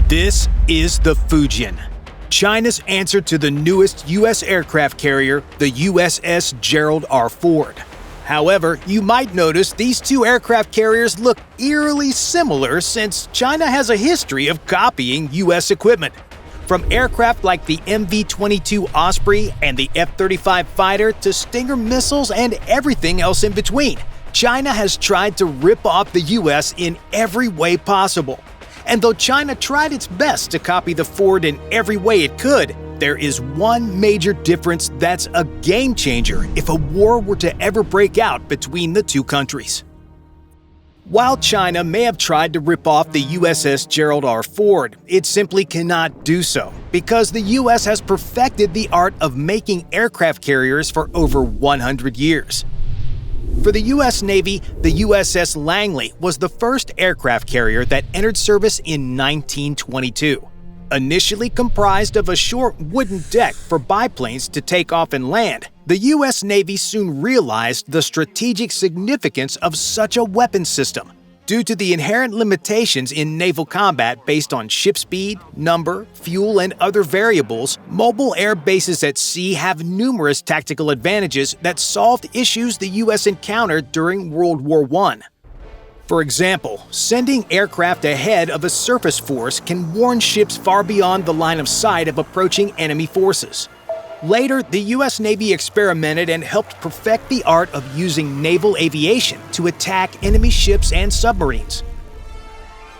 This is the Fujian, China's answer to the newest U.S. aircraft carrier, the USS Gerald R. However, you might notice these two aircraft carriers look eerily similar since China has a history of copying U.S. equipment. From aircraft like the MV-22 Osprey and the F-35 fighter to Stinger missiles and everything else in between, China has tried to rip off the U.S. in every way possible. And though China tried its best to copy the Ford in every way it could, there is one major difference that's a game changer if a war were to ever break out between the two countries. While China may have tried to rip off the USS Gerald R. Ford, it simply cannot do so because the U.S. has perfected the art of making aircraft carriers for over 100 years. For the U.S. Navy, the USS Langley was the first aircraft carrier that entered service in 1922. Initially comprised of a short wooden deck for biplanes to take off and land, the U.S. Navy soon realized the strategic significance of such a weapon system. Due to the inherent limitations in naval combat based on ship speed, number, fuel, and other variables, mobile air bases at sea have numerous tactical advantages that solved issues the U.S. encountered during World War I. For example, sending aircraft ahead of a surface force can warn ships far beyond the line of sight of approaching enemy forces. Later, the U.S. Navy experimented and helped perfect the art of using naval aviation to attack enemy ships and submarines.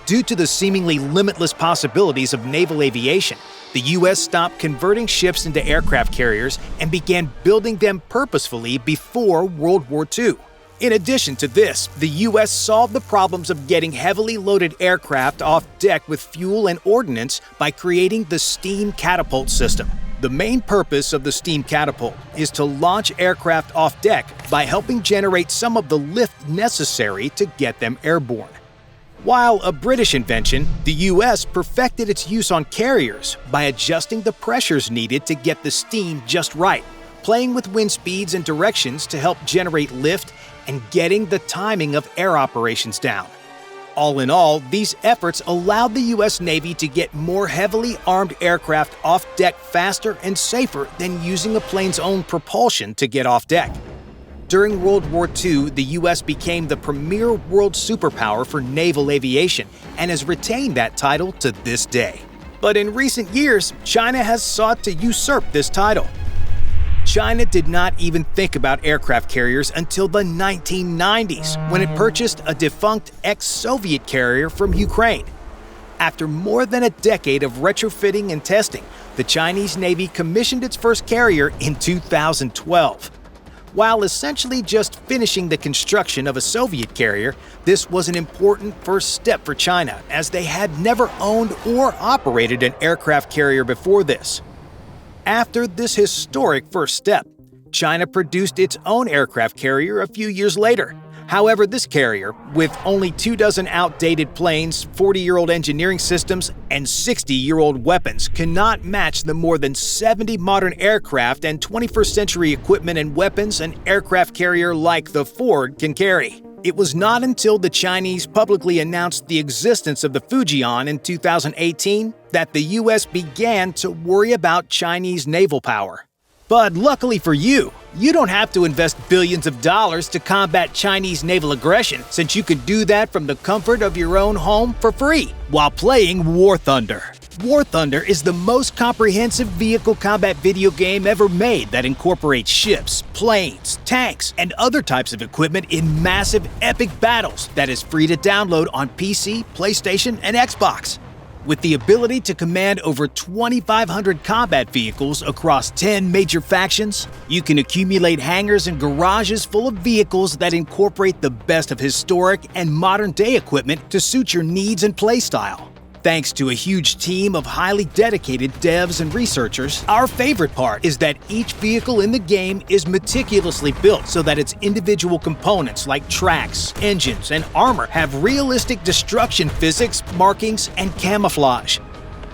Due to the seemingly limitless possibilities of naval aviation, the U.S. stopped converting ships into aircraft carriers and began building them purposefully before World War II. In addition to this, the U.S. solved the problems of getting heavily loaded aircraft off deck with fuel and ordnance by creating the steam catapult system. The main purpose of the steam catapult is to launch aircraft off deck by helping generate some of the lift necessary to get them airborne. While a British invention, the U.S. perfected its use on carriers by adjusting the pressures needed to get the steam just right, playing with wind speeds and directions to help generate lift, and getting the timing of air operations down. All in all, these efforts allowed the U.S. Navy to get more heavily armed aircraft off deck faster and safer than using a plane's own propulsion to get off deck. During World War II, the U.S. became the premier world superpower for naval aviation and has retained that title to this day. But in recent years, China has sought to usurp this title. China did not even think about aircraft carriers until the 1990s, when it purchased a defunct ex-Soviet carrier from Ukraine. After more than a decade of retrofitting and testing, the Chinese Navy commissioned its first carrier in 2012. While essentially just finishing the construction of a Soviet carrier, this was an important first step for China, as they had never owned or operated an aircraft carrier before this. After this historic first step, China produced its own aircraft carrier a few years later. However, this carrier, with only 24 outdated planes, 40-year-old engineering systems, and 60-year-old weapons, cannot match the more than 70 modern aircraft and 21st century equipment and weapons an aircraft carrier like the Ford can carry. It was not until the Chinese publicly announced the existence of the Fujian in 2018 that the U.S. began to worry about Chinese naval power. But luckily for you, you don't have to invest billions of dollars to combat Chinese naval aggression, since you can do that from the comfort of your own home for free while playing War Thunder. War Thunder is the most comprehensive vehicle combat video game ever made that incorporates ships, planes, tanks, and other types of equipment in massive, epic battles that is free to download on PC, PlayStation, and Xbox. With the ability to command over 2,500 combat vehicles across 10 major factions, you can accumulate hangars and garages full of vehicles that incorporate the best of historic and modern-day equipment to suit your needs and playstyle. Thanks to a huge team of highly dedicated devs and researchers, our favorite part is that each vehicle in the game is meticulously built so that its individual components like tracks, engines, and armor have realistic destruction physics, markings, and camouflage.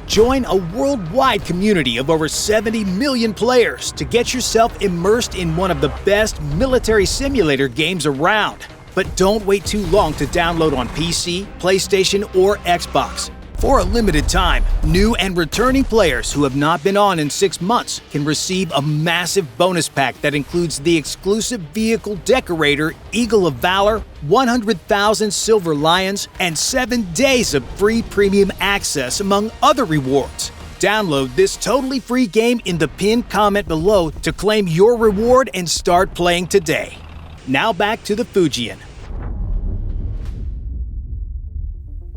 Join a worldwide community of over 70 million players to get yourself immersed in one of the best military simulator games around. But don't wait too long to download on PC, PlayStation, or Xbox. For a limited time, new and returning players who have not been on in 6 months can receive a massive bonus pack that includes the exclusive vehicle decorator Eagle of Valor, 100,000 Silver Lions, and 7 days of free premium access among other rewards. Download this totally free game in the pinned comment below to claim your reward and start playing today. Now back to the Fujian.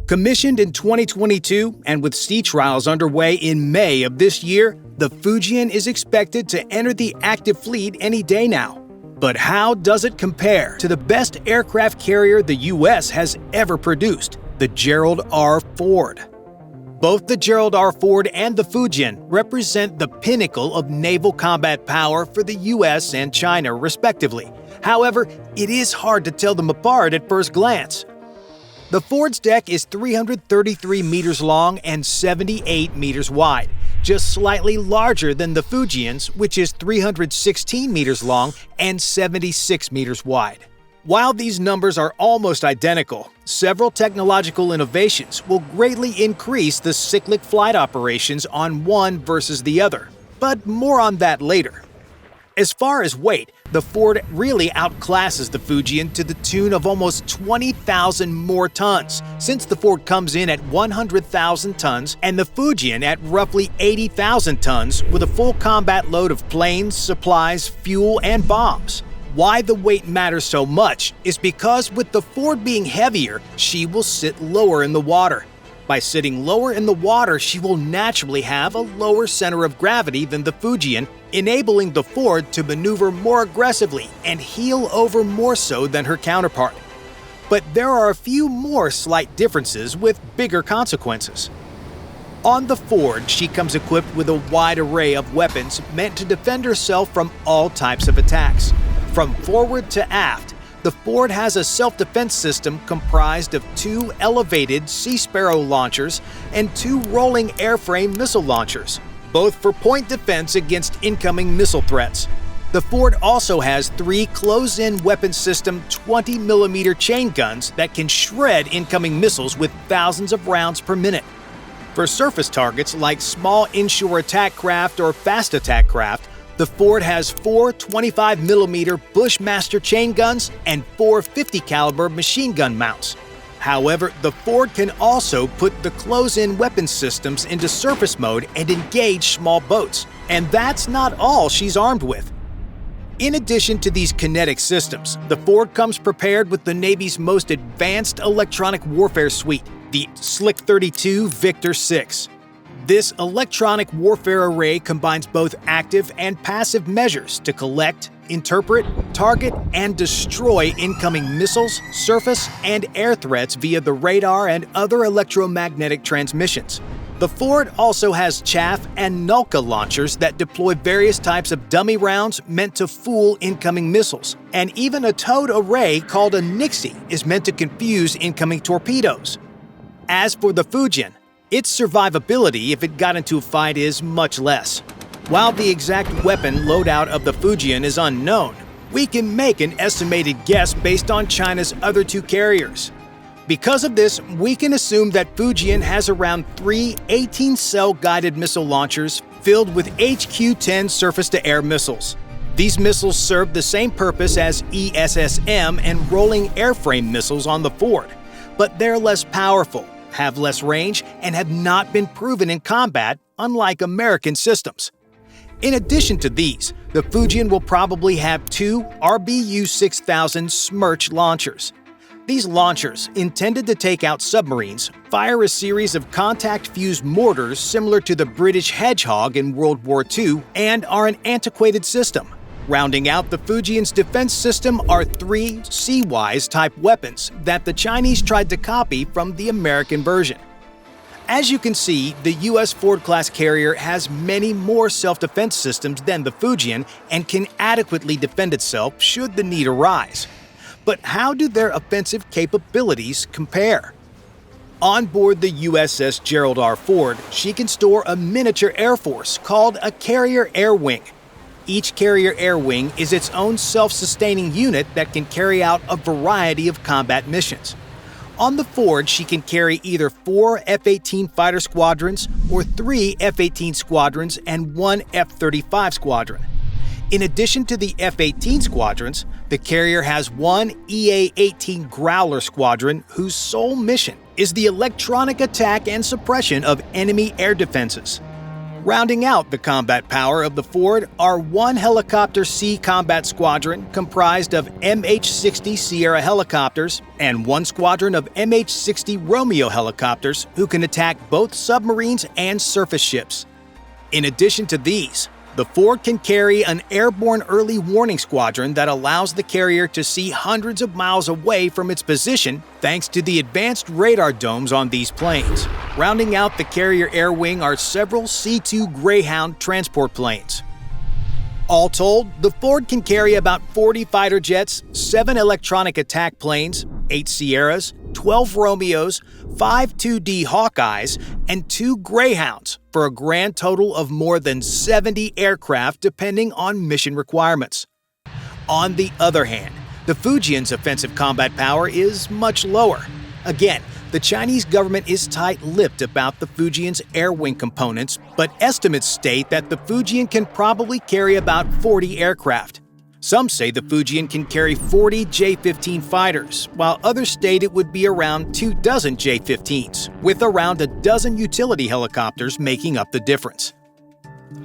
Commissioned in 2022 and with sea trials underway in May of this year, the Fujian is expected to enter the active fleet any day now. But how does it compare to the best aircraft carrier the U.S. has ever produced, the Gerald R. Ford? Both the Gerald R. Ford and the Fujian represent the pinnacle of naval combat power for the U.S. and China, respectively. However, it is hard to tell them apart at first glance. The Ford's deck is 333 meters long and 78 meters wide, just slightly larger than the Fujian's, which is 316 meters long and 76 meters wide. While these numbers are almost identical, several technological innovations will greatly increase the cyclic flight operations on one versus the other, but more on that later. As far as weight, the Ford really outclasses the Fujian to the tune of almost 20,000 more tons, since the Ford comes in at 100,000 tons and the Fujian at roughly 80,000 tons with a full combat load of planes, supplies, fuel, and bombs. Why the weight matters so much is because with the Ford being heavier, she will sit lower in the water. By sitting lower in the water, she will naturally have a lower center of gravity than the Fujian, enabling the Ford to maneuver more aggressively and heel over more so than her counterpart. But there are a few more slight differences with bigger consequences. On the Ford, she comes equipped with a wide array of weapons meant to defend herself from all types of attacks. From forward to aft, the Ford has a self-defense system comprised of 2 elevated Sea Sparrow launchers and 2 rolling airframe missile launchers, both for point defense against incoming missile threats. The Ford also has 3 close-in weapon system 20mm chain guns that can shred incoming missiles with thousands of rounds per minute. For surface targets like small inshore attack craft or fast attack craft, the Ford has 4 25mm Bushmaster chain guns and 4 50 caliber machine gun mounts. However, the Ford can also put the close-in weapon systems into surface mode and engage small boats. And that's not all she's armed with. In addition to these kinetic systems, the Ford comes prepared with the Navy's most advanced electronic warfare suite, the Slick 32 Victor 6. This electronic warfare array combines both active and passive measures to collect, interpret, target, and destroy incoming missiles, surface, and air threats via the radar and other electromagnetic transmissions. The Ford also has chaff and Nulka launchers that deploy various types of dummy rounds meant to fool incoming missiles, and even a towed array called a Nixie is meant to confuse incoming torpedoes. As for the Fujian, its survivability if it got into a fight is much less. While the exact weapon loadout of the Fujian is unknown, we can make an estimated guess based on China's other 2 carriers. Because of this, we can assume that Fujian has around 3 18-cell guided missile launchers filled with HQ-10 surface-to-air missiles. These missiles serve the same purpose as ESSM and rolling airframe missiles on the Ford, but they're less powerful, have less range, and have not been proven in combat, unlike American systems. In addition to these, the Fujian will probably have 2 RBU-6000 Smerch launchers. These launchers, intended to take out submarines, fire a series of contact-fused mortars similar to the British Hedgehog in World War II and are an antiquated system. Rounding out the Fujian's defense system are 3 Sea-Wise-type weapons that the Chinese tried to copy from the American version. As you can see, the U.S. Ford-class carrier has many more self-defense systems than the Fujian and can adequately defend itself should the need arise. But how do their offensive capabilities compare? On board the USS Gerald R. Ford, she can store a miniature air force called a carrier air wing. Each carrier air wing is its own self-sustaining unit that can carry out a variety of combat missions. On the Ford, she can carry either 4 F-18 fighter squadrons or 3 F-18 squadrons and 1 F-35 squadron. In addition to the F-18 squadrons, the carrier has 1 EA-18 Growler squadron whose sole mission is the electronic attack and suppression of enemy air defenses. Rounding out the combat power of the Ford are 1 Helicopter C Combat Squadron comprised of MH-60 Sierra helicopters and 1 squadron of MH-60 Romeo helicopters who can attack both submarines and surface ships. In addition to these, the Ford can carry an airborne early warning squadron that allows the carrier to see hundreds of miles away from its position thanks to the advanced radar domes on these planes. Rounding out the carrier air wing are several C-2 Greyhound transport planes. All told, the Ford can carry about 40 fighter jets, 7 electronic attack planes, 8 Sierras, 12 Romeos, 5 2D Hawkeyes, and 2 Greyhounds for a grand total of more than 70 aircraft depending on mission requirements. On the other hand, the Fujian's offensive combat power is much lower. Again, the Chinese government is tight-lipped about the Fujian's air wing components, but estimates state that the Fujian can probably carry about 40 aircraft. Some say the Fujian can carry 40 J-15 fighters, while others state it would be around 24 J-15s, with around a dozen utility helicopters making up the difference.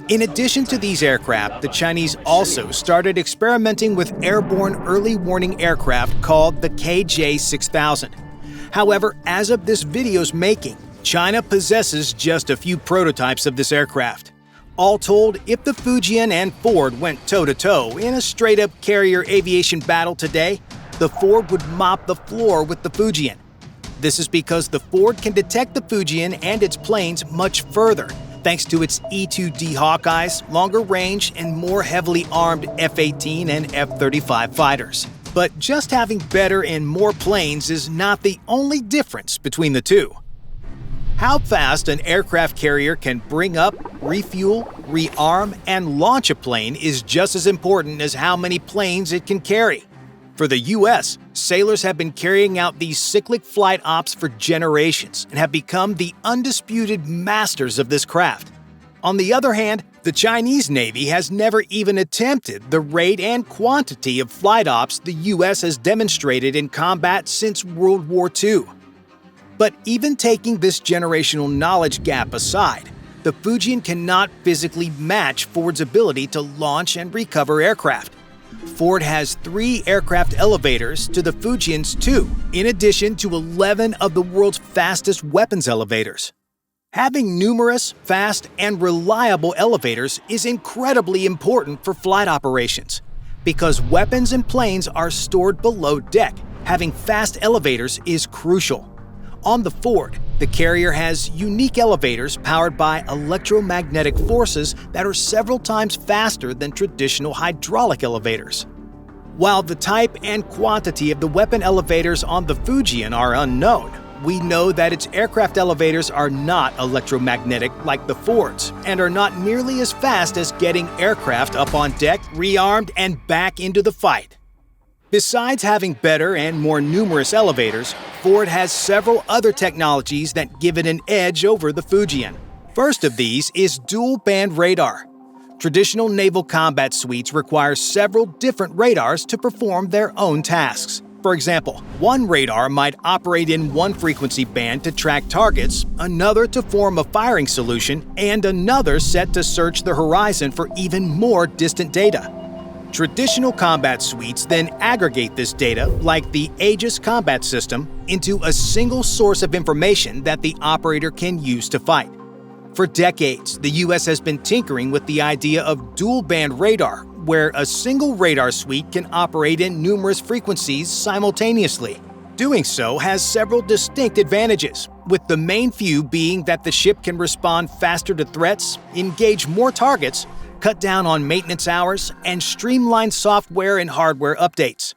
In addition to these aircraft, the Chinese also started experimenting with airborne early warning aircraft called the KJ-6000. However, as of this video's making, China possesses just a few prototypes of this aircraft. All told, if the Fujian and Ford went toe-to-toe in a straight-up carrier aviation battle today, the Ford would mop the floor with the Fujian. This is because the Ford can detect the Fujian and its planes much further, thanks to its E-2D Hawkeyes, longer range, and more heavily armed F-18 and F-35 fighters. But just having better and more planes is not the only difference between the two. How fast an aircraft carrier can bring up, refuel, rearm, and launch a plane is just as important as how many planes it can carry. For the U.S., sailors have been carrying out these cyclic flight ops for generations and have become the undisputed masters of this craft. On the other hand, the Chinese Navy has never even attempted the rate and quantity of flight ops the U.S. has demonstrated in combat since World War II. But even taking this generational knowledge gap aside, the Fujian cannot physically match Ford's ability to launch and recover aircraft. Ford has 3 aircraft elevators to the Fujian's 2, in addition to 11 of the world's fastest weapons elevators. Having numerous, fast, and reliable elevators is incredibly important for flight operations. Because weapons and planes are stored below deck, having fast elevators is crucial. On the Ford, the carrier has unique elevators powered by electromagnetic forces that are several times faster than traditional hydraulic elevators. While the type and quantity of the weapon elevators on the Fujian are unknown, we know that its aircraft elevators are not electromagnetic like the Ford's and are not nearly as fast as getting aircraft up on deck, rearmed, and back into the fight. Besides having better and more numerous elevators, Ford has several other technologies that give it an edge over the Fujian. First of these is dual-band radar. Traditional naval combat suites require several different radars to perform their own tasks. For example, one radar might operate in one frequency band to track targets, another to form a firing solution, and another set to search the horizon for even more distant data. Traditional combat suites then aggregate this data, like the Aegis combat system, into a single source of information that the operator can use to fight. For decades, the U.S. has been tinkering with the idea of dual-band radar, where a single radar suite can operate in numerous frequencies simultaneously. Doing so has several distinct advantages, with the main few being that the ship can respond faster to threats, engage more targets, cut down on maintenance hours, and streamline software and hardware updates.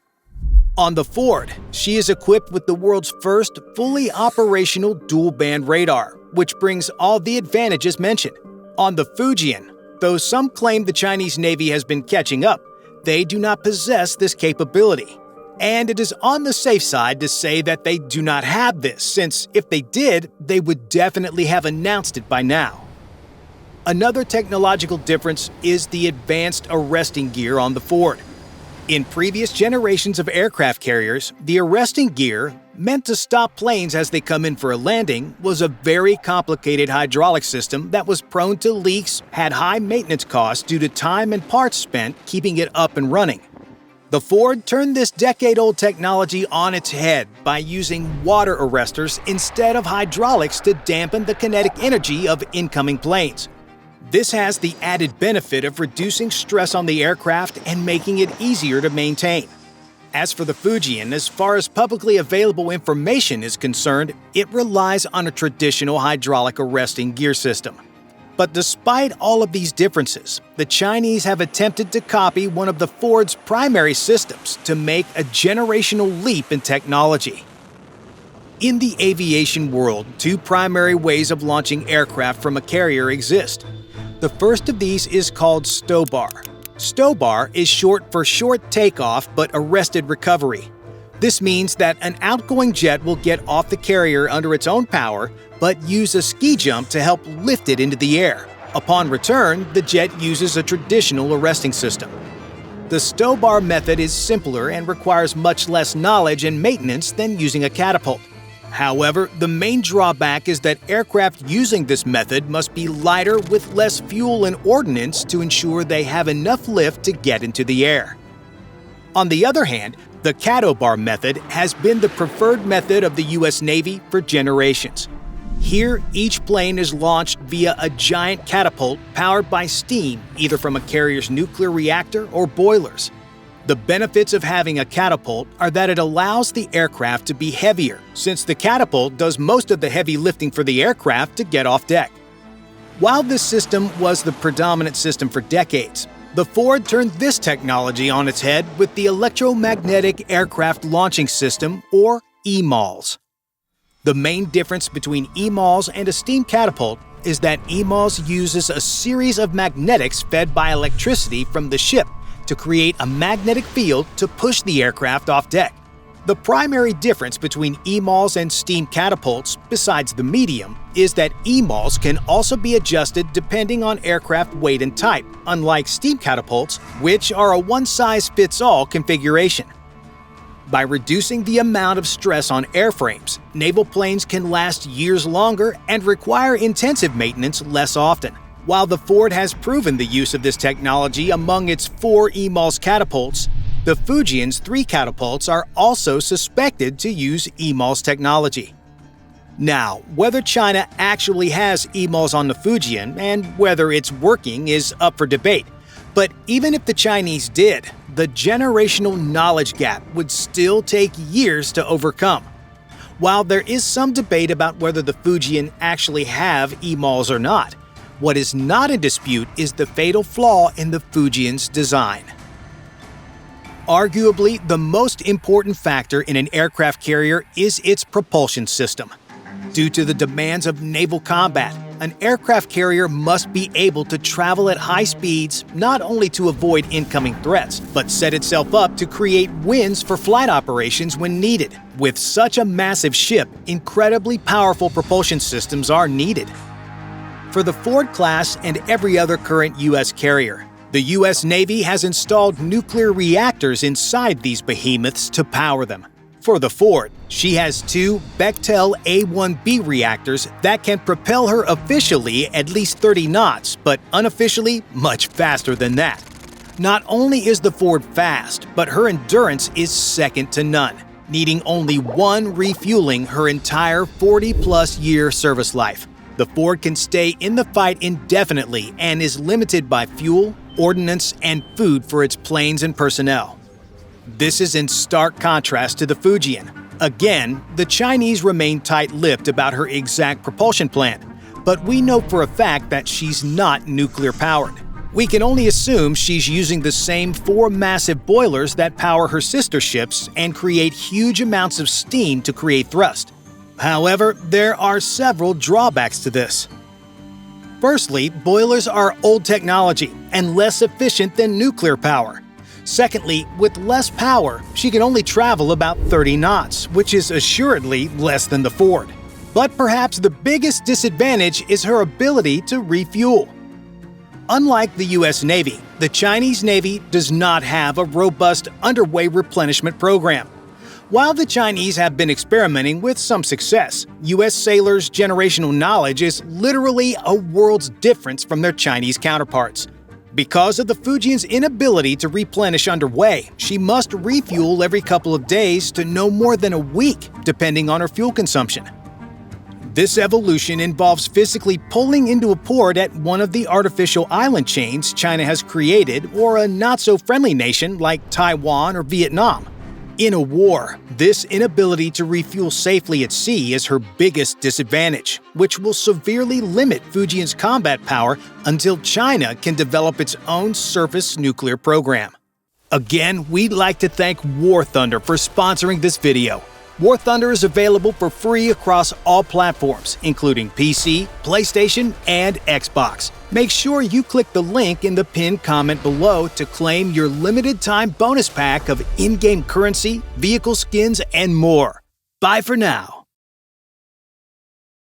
On the Ford, she is equipped with the world's first fully operational dual-band radar, which brings all the advantages mentioned. On the Fujian, though some claim the Chinese Navy has been catching up, they do not possess this capability. And it is on the safe side to say that they do not have this, since if they did, they would definitely have announced it by now. Another technological difference is the advanced arresting gear on the Ford. In previous generations of aircraft carriers, the arresting gear, meant to stop planes as they come in for a landing, was a very complicated hydraulic system that was prone to leaks, had high maintenance costs due to time and parts spent keeping it up and running. The Ford turned this decade-old technology on its head by using water arresters instead of hydraulics to dampen the kinetic energy of incoming planes. This has the added benefit of reducing stress on the aircraft and making it easier to maintain. As for the Fujian, as far as publicly available information is concerned, it relies on a traditional hydraulic arresting gear system. But despite all of these differences, the Chinese have attempted to copy one of the Ford's primary systems to make a generational leap in technology. In the aviation world, two primary ways of launching aircraft from a carrier exist. The first of these is called STOBAR. STOBAR is short for short takeoff but arrested recovery. This means that an outgoing jet will get off the carrier under its own power, but use a ski jump to help lift it into the air. Upon return, the jet uses a traditional arresting system. The STOBAR method is simpler and requires much less knowledge and maintenance than using a catapult. However, the main drawback is that aircraft using this method must be lighter with less fuel and ordnance to ensure they have enough lift to get into the air. On the other hand, the Catapult method has been the preferred method of the U.S. Navy for generations. Here, each plane is launched via a giant catapult powered by steam, either from a carrier's nuclear reactor or boilers. The benefits of having a catapult are that it allows the aircraft to be heavier, since the catapult does most of the heavy lifting for the aircraft to get off deck. While this system was the predominant system for decades, the Ford turned this technology on its head with the Electromagnetic Aircraft Launching System, or EMALS. The main difference between EMALS and a steam catapult is that EMALS uses a series of magnetics fed by electricity from the ship to create a magnetic field to push the aircraft off deck. The primary difference between EMALS and steam catapults, besides the medium, is that EMALS can also be adjusted depending on aircraft weight and type, unlike steam catapults, which are a one-size-fits-all configuration. By reducing the amount of stress on airframes, naval planes can last years longer and require intensive maintenance less often. While the Ford has proven the use of this technology among its 4 EMALS catapults, the Fujian's 3 catapults are also suspected to use EMALS technology. Now, whether China actually has EMALS on the Fujian and whether it's working is up for debate. But even if the Chinese did, the generational knowledge gap would still take years to overcome. While there is some debate about whether the Fujian actually have EMALS or not, what is not in dispute is the fatal flaw in the Fujian's design. Arguably, the most important factor in an aircraft carrier is its propulsion system. Due to the demands of naval combat, an aircraft carrier must be able to travel at high speeds not only to avoid incoming threats, but set itself up to create winds for flight operations when needed. With such a massive ship, incredibly powerful propulsion systems are needed. For the Ford class and every other current U.S. carrier, the U.S. Navy has installed nuclear reactors inside these behemoths to power them. For the Ford, she has 2 Bechtel A1B reactors that can propel her officially at least 30 knots, but unofficially much faster than that. Not only is the Ford fast, but her endurance is second to none, needing only 1 refueling her entire 40-plus year service life. The Ford can stay in the fight indefinitely and is limited by fuel, ordnance, and food for its planes and personnel. This is in stark contrast to the Fujian. Again, the Chinese remain tight-lipped about her exact propulsion plan, but we know for a fact that she's not nuclear-powered. We can only assume she's using the same 4 massive boilers that power her sister ships and create huge amounts of steam to create thrust. However, there are several drawbacks to this. Firstly, boilers are old technology and less efficient than nuclear power. Secondly, with less power, she can only travel about 30 knots, which is assuredly less than the Ford. But perhaps the biggest disadvantage is her ability to refuel. Unlike the U.S. Navy, the Chinese Navy does not have a robust underway replenishment program. While the Chinese have been experimenting with some success, U.S. sailors' generational knowledge is literally a world's difference from their Chinese counterparts. Because of the Fujian's inability to replenish underway, she must refuel every couple of days to no more than a week, depending on her fuel consumption. This evolution involves physically pulling into a port at one of the artificial island chains China has created or a not-so-friendly nation like Taiwan or Vietnam. In a war, this inability to refuel safely at sea is her biggest disadvantage, which will severely limit Fujian's combat power until China can develop its own surface nuclear program. Again, we'd like to thank War Thunder for sponsoring this video. War Thunder is available for free across all platforms, including PC, PlayStation, and Xbox. Make sure you click the link in the pinned comment below to claim your limited-time bonus pack of in-game currency, vehicle skins, and more. Bye for now.